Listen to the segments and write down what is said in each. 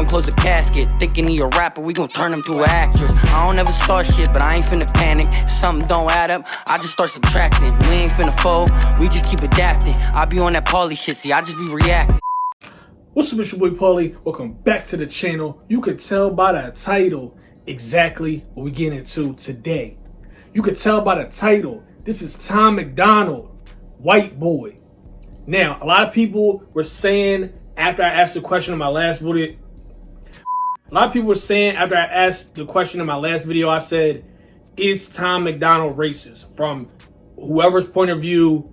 and close the casket. Thinking he a rapper, we gon' turn him to an actress. I don't ever start shit, but I ain't finna panic. If something don't add up, I just start subtracting. We ain't finna fold, we just keep adapting. I be on that Paulie shit, see, I just be reacting. What's up, it's your boy Paulie. Welcome back to the channel. You could tell by the title exactly what we get into today. You could tell by the title. This is Tom MacDonald, Whiteboy. Now, a lot of people were saying after I asked the question in my last video, I said, is Tom MacDonald racist? From whoever's point of view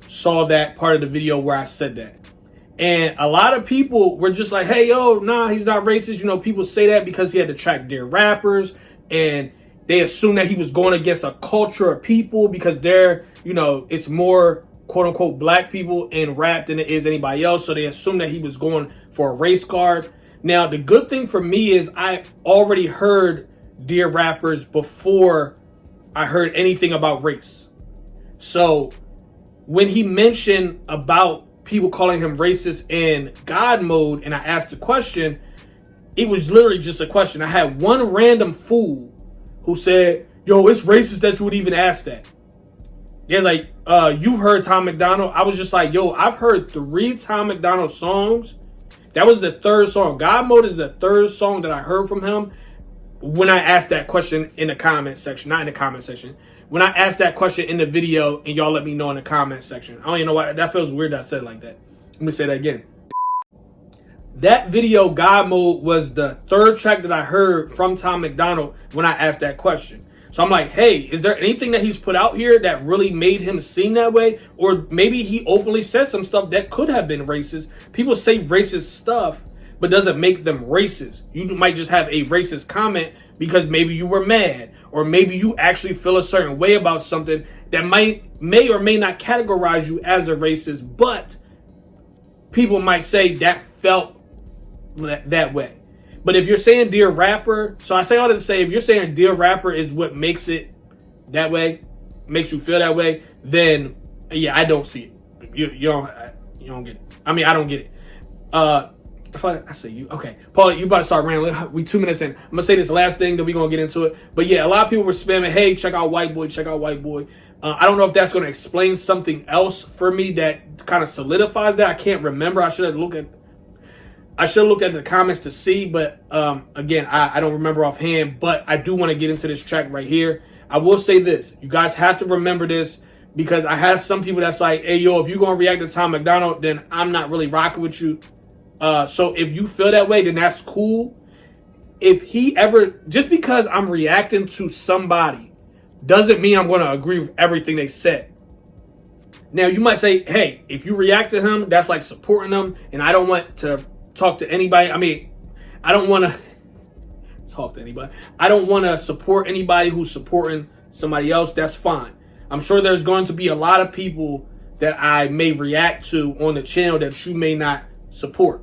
saw that part of the video where I said that. And a lot of people were just like, hey, yo, nah, he's not racist. You know, people say that because he had to track their rappers and they assume that he was going against a culture of people because they're, you know, it's more quote unquote black people in rap than it is anybody else. So they assume that he was going for a race card. Now, the good thing for me is I already heard Dear Rappers before I heard anything about race. So when he mentioned about people calling him racist in God mode and I asked the question, it was literally just a question. I had one random fool who said, yo, it's racist that you would even ask that. There's like, you heard Tom MacDonald? I was just like, yo, I've heard 3 Tom MacDonald songs. That was the 3rd song. God Mode is the 3rd song that I heard from him when I asked that question in the comment section. Not in the comment section. When I asked that question in the video and y'all let me know in the comment section. I don't even know why. That feels weird that I said it like that. Let me say that again. That video, God Mode, was the 3rd track that I heard from Tom MacDonald when I asked that question. So I'm like, hey, is there anything that he's put out here that really made him seem that way? Or maybe he openly said some stuff that could have been racist. People say racist stuff, but doesn't make them racist. You might just have a racist comment because maybe you were mad. Or maybe you actually feel a certain way about something that may or may not categorize you as a racist. But people might say that felt that way. But if you're saying Dear Rapper, so I say all that to say, if you're saying Dear Rapper is what makes it that way, makes you feel that way, then yeah, I don't see it. You don't get it. I mean, I don't get it. If I say you, okay, Paulie, you about to start rambling. We 2 minutes in. I'm gonna say this last thing, then we're gonna get into it. But yeah, a lot of people were spamming, hey, check out Whiteboy, check out Whiteboy. I don't know if that's gonna explain something else for me that kind of solidifies that. I can't remember. I should have looked at the comments to see, but again, I don't remember offhand, but I do want to get into this track right here. I will say this. You guys have to remember this because I have some people that's like, hey, yo, if you're going to react to Tom MacDonald, then I'm not really rocking with you. So if you feel that way, then that's cool. If he ever, just because I'm reacting to somebody doesn't mean I'm going to agree with everything they said. Now, you might say, hey, if you react to him, that's like supporting him, and I don't want to talk to anybody. I mean, I don't want to talk to anybody. I don't want to support anybody who's supporting somebody else. That's fine. I'm sure there's going to be a lot of people that I may react to on the channel that you may not support.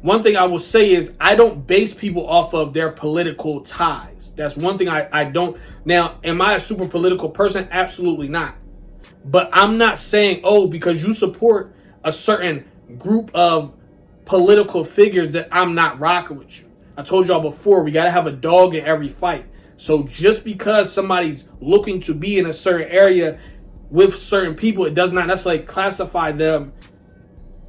One thing I will say is I don't base people off of their political ties. That's one thing I don't. Now, am I a super political person? Absolutely not. But I'm not saying, oh, because you support a certain group of political figures that I'm not rocking with you. I told y'all before, we got to have a dog in every fight. So just because somebody's looking to be in a certain area with certain people, it does not necessarily classify them,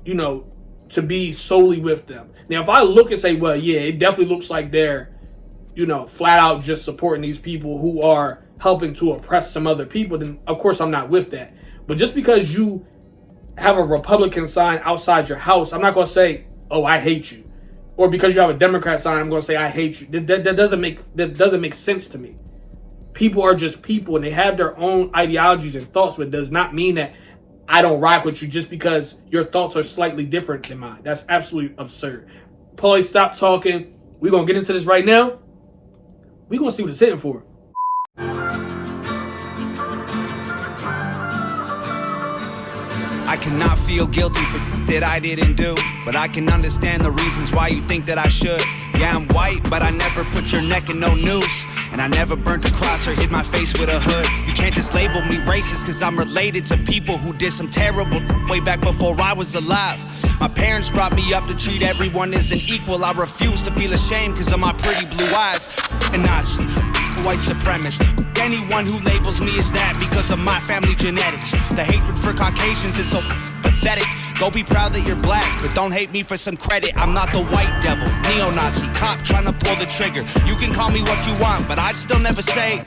you know, to be solely with them. Now, if I look and say, well, yeah, it definitely looks like they're, you know, flat out just supporting these people who are helping to oppress some other people, then of course I'm not with that. But just because you have a Republican sign outside your house, I'm not going to say, oh, I hate you. Or because you have a Democrat sign, I'm going to say, I hate you. That doesn't make sense to me. People are just people and they have their own ideologies and thoughts, but it does not mean that I don't rock with you just because your thoughts are slightly different than mine. That's absolutely absurd. Paulie, stop talking. We're going to get into this right now. We're going to see what it's hitting for. I cannot feel guilty for that I didn't do, but I can understand the reasons why you think that I should. Yeah, I'm white, but I never put your neck in no noose, and I never burnt a cross or hid my face with a hood. You can't just label me racist, cause I'm related to people who did some terrible way back before I was alive. My parents brought me up to treat everyone as an equal. I refuse to feel ashamed because of my pretty blue eyes. A Nazi, white supremacist, anyone who labels me as that because of my family genetics. The hatred for Caucasians is so pathetic. Go be proud that you're black, but don't hate me for some credit. I'm not the white devil, neo-Nazi, cop trying to pull the trigger. You can call me what you want, but I'd still never say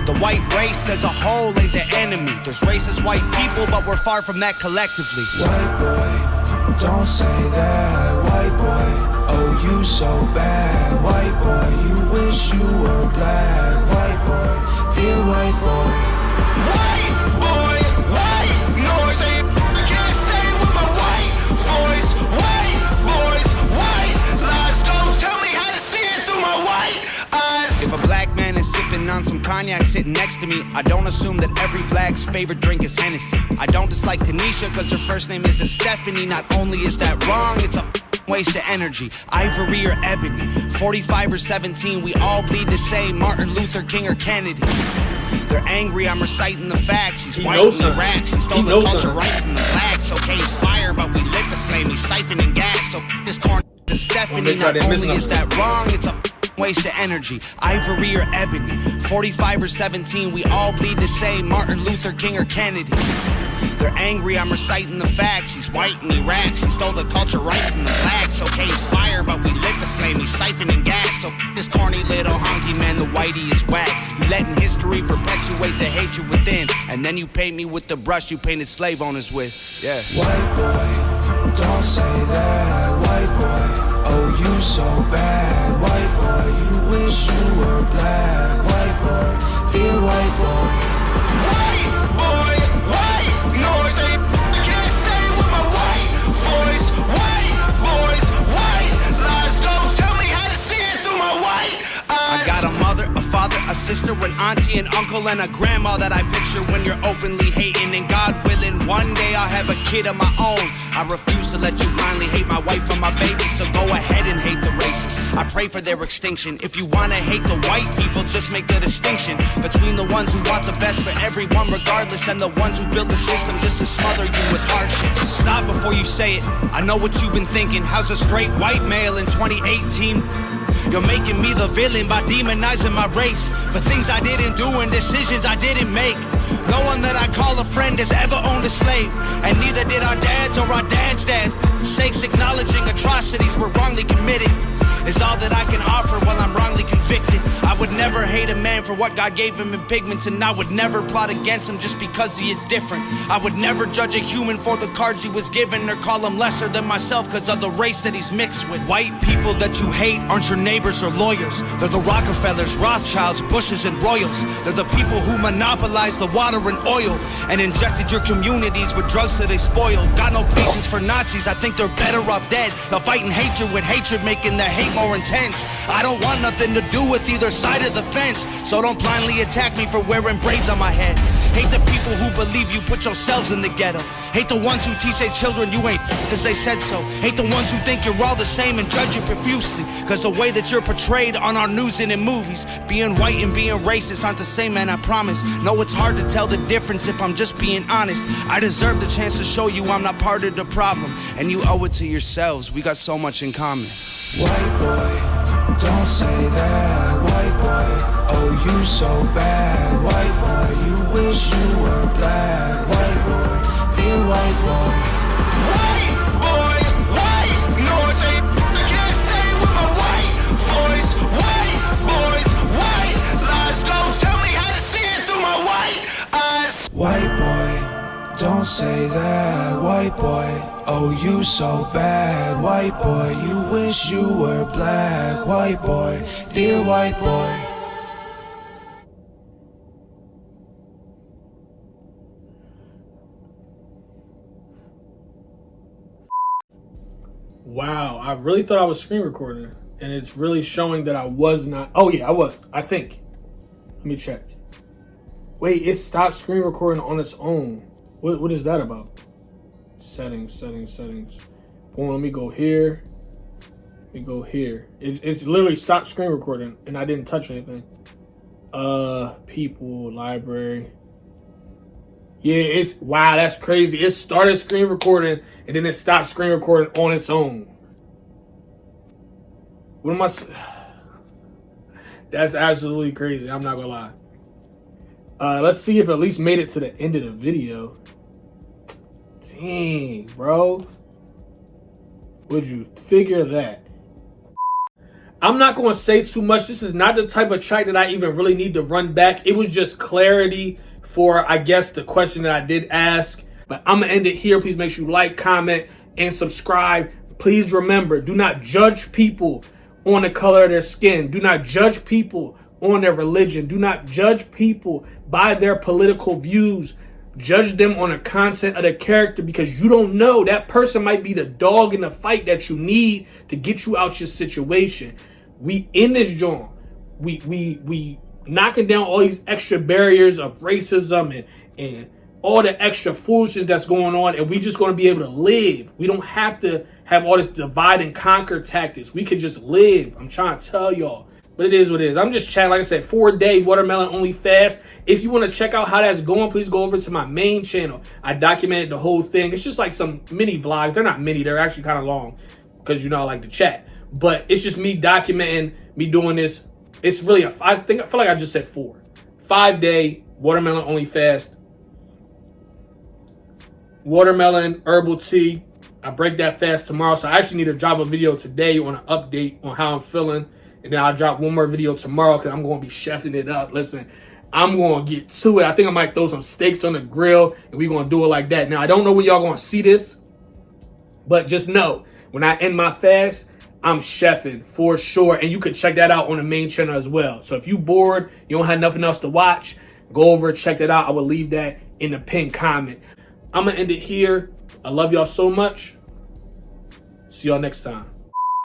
the white race as a whole ain't the enemy. There's racist white people, but we're far from that collectively. White boy, don't say that. White boy, oh you so bad. White boy, you wish you were black. White boy, dear white boy. White boy, white noise. I can't say with my white voice. White boys, white lies. Don't tell me how to see it through my white eyes. If a black man is sipping on some cognac sitting next to me, I don't assume that every black's favorite drink is Hennessy. I don't dislike Tanisha because her first name isn't Stephanie. Not only is that wrong, it's a waste of energy. Ivory or ebony, 45 or 17, we all bleed the same. Martin Luther King or Kennedy. They're angry, I'm reciting the facts. He's white and he raps, he stole the culture right from the blacks. Okay, he's fire, but we lit the flame. He's siphoning gas, so this corn and Stephanie. Not only is that wrong, it's a waste of energy. Ivory or ebony, 45 or 17, we all bleed the same. Martin Luther King or Kennedy. They're angry, I'm reciting the facts. He's white and he raps, he stole the culture right from the blacks. Okay, he's fire, but we lit the flame. He's siphoning gas, so this corny little honky man, the whitey is whack. You letting history perpetuate the hatred within, and then you paint me with the brush you painted slave owners with. Yeah. White boy, don't say that. White boy, oh you so bad. White boy, you wish you were black. White boy, dear white boy. White boy, white noise. I can't say with my white voice. White boys, white lies. Don't tell me how to see it through my white eyes. I got a mother, a father, a sister, an auntie, an uncle, and a grandma that I picture when you're openly hating. And God willing, one day I'll have a kid of my own. I refuse to let you blindly hate my wife and my baby, so go ahead and hate the races. I pray for their extinction. If you wanna hate the white people, just make the distinction between the ones who want the best for everyone regardless, and the ones who build the system just to smother you with hardship. Stop before you say it. I know what you've been thinking. How's a straight white male in 2018? You're making me the villain by demonizing my race for things I didn't do and decisions I didn't make. No one that I call a friend has ever owned a slave, and neither did our dads or our dads' dads. Sakes acknowledging atrocities were wrongly committed is all that I can offer while I'm wrongly convicted. I would never hate a man for what God gave him in pigments, and I would never plot against him just because he is different. I would never judge a human for the cards he was given, or call him lesser than myself because of the race that he's mixed with. White people that you hate aren't your neighbors or lawyers. They're the Rockefellers, Rothschilds, Bushes, and Royals. They're the people who monopolized the water and oil and injected your communities with drugs that they spoiled. Got no patience for Nazis, I think they're better off dead. They're fighting hatred with hatred, making the hate more intense. I don't want nothing to do with either side of the fence, so don't blindly attack me for wearing braids on my head. Hate the people who believe you put yourselves in the ghetto. Hate the ones who teach their children you ain't cause they said so. Hate the ones who think you're all the same and judge you profusely cause the way that you're portrayed on our news and in movies. Being white and being racist aren't the same, man, I promise. No, it's hard to tell the difference if I'm just being honest. I deserve the chance to show you I'm not part of the problem, and you owe it to yourselves. We got so much in common. White boy, don't say that. White boy, oh you so bad. White boy, you wish you were black. White boy, dear white boy. White boy, white noise. I can't say with my white voice. White boys, white lies. Don't tell me how to see it through my white eyes. White boy, don't say that. White boy, oh you so bad. White boy, you wish you were black. White boy, dear white boy. Wow, I really thought I was screen recording, and it's really showing that I was not. Oh yeah, I was, I think. Let me check. Wait, it stopped screen recording on its own. What is that about? Settings. Boom, let me go here. Let me go here. It's literally stopped screen recording, and I didn't touch anything. People, library. Yeah, it's wow, that's crazy. It started screen recording and then it stopped screen recording on its own. What am I? That's absolutely crazy. I'm not gonna lie. Let's see if it at least made it to the end of the video. Dang, bro. Would you figure that? I'm not going to say too much. This is not the type of track that I even really need to run back. It was just clarity for, I guess, the question that I did ask. But I'm going to end it here. Please make sure you like, comment, and subscribe. Please remember, do not judge people on the color of their skin. Do not judge people on their religion. Do not judge people by their political views. Judge them on the content of the character, because you don't know, that person might be the dog in the fight that you need to get you out your situation. We in this joint, we knocking down all these extra barriers of racism and all the extra foolishness that's going on, and we just going to be able to live. We don't have to have all this divide and conquer tactics. We can just live. I'm trying to tell y'all. But it is what it is. I'm just chatting, like I said, 4-day watermelon only fast. If you want to check out how that's going, please go over to my main channel. I documented the whole thing. It's just like some mini vlogs. They're not mini. They're actually kind of long because, you know, I like to chat. But it's just me documenting, me doing this. It's really I feel like I just said 4. 5-day watermelon only fast. Watermelon herbal tea. I break that fast tomorrow. So I actually need to drop a video today on an update on how I'm feeling. And then I'll drop one more video tomorrow because I'm going to be chefing it up. Listen, I'm going to get to it. I think I might throw some steaks on the grill and we're going to do it like that. Now, I don't know when y'all going to see this, but just know, when I end my fast, I'm chefing for sure. And you can check that out on the main channel as well. So if you bored, you don't have nothing else to watch, go over and check that out. I will leave that in the pinned comment. I'm going to end it here. I love y'all so much. See y'all next time.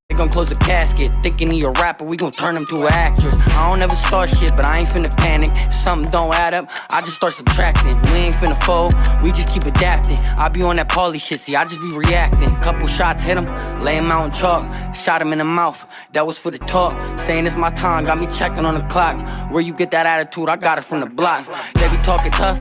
They gon' close the casket, thinking he a rapper, we gon' turn him to an actress. I don't ever start shit, but I ain't finna panic. If something don't add up, I just start subtracting. We ain't finna fold, we just keep adapting. I be on that Paulie shit, see, I just be reacting. Couple shots hit him, lay him out on chalk, shot him in the mouth, that was for the talk. Saying it's my time, got me checking on the clock. Where you get that attitude, I got it from the block. They be talking tough.